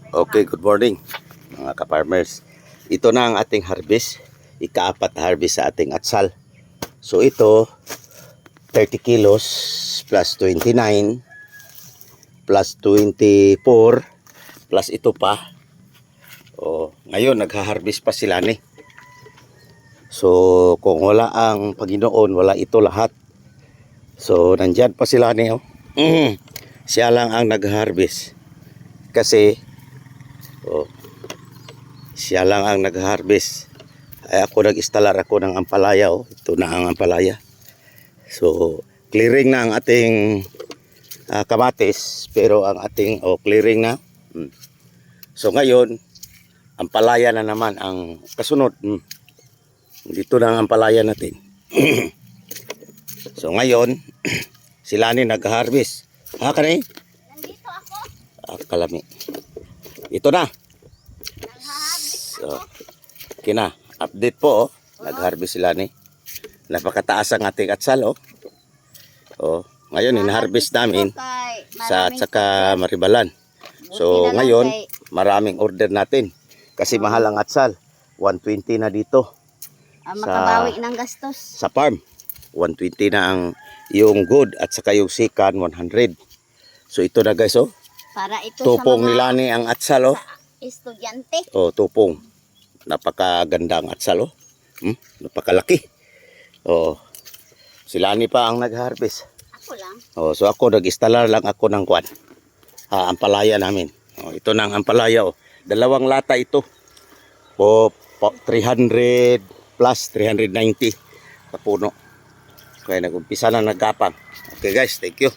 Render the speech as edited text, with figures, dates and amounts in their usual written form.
Okay, good morning mga ka-farmers. Ito na ang ating harvest. Ika-apat na harvest sa ating atsal. So ito, 30 kilos plus 29 plus 24 plus ito pa. Ngayon nagha-harvest pa sila ni. So kung wala ang Panginoon, wala ito lahat. So nandyan pa sila ni. Siya lang ang nag-harvest. Kasi siya lang ang nag-harvest. Ay ako nag-installer ako ng ampalaya. Ito na ang ampalaya. So clearing na ang ating kamatis, pero ang ating clearing na. So ngayon ampalaya na naman ang kasunod. Dito na ang ampalaya natin. So ngayon sila ni nag-harvest. Kanay? Nandito ako. Kalami. Ito na. Nag-harvest So, kina, update po. Nag-harvest sila ni. Napakataas ang ating atsal. Ngayon in-harvest namin sa saka Maribalan. So ngayon maraming order natin. Kasi mahal ang atsal. 120 na dito. Makabawi ng gastos. Sa farm. 120 na ang yung good at saka yung second 100. So ito na guys. Para ito Tupong sa mga nila ni ang atsal. estudyante. Tupong. Napakaganda ang atsal. Napakalaki. Sila ni pa ang nag-harvest. Ako lang. So ako nag-installer lang ako ng kwan. Ampalaya namin. Ito na ang ampalaya. Dalawang lata ito. 300 plus 390 sa puno. Kaya nag-umpisa na naggapang. Okay guys, thank you.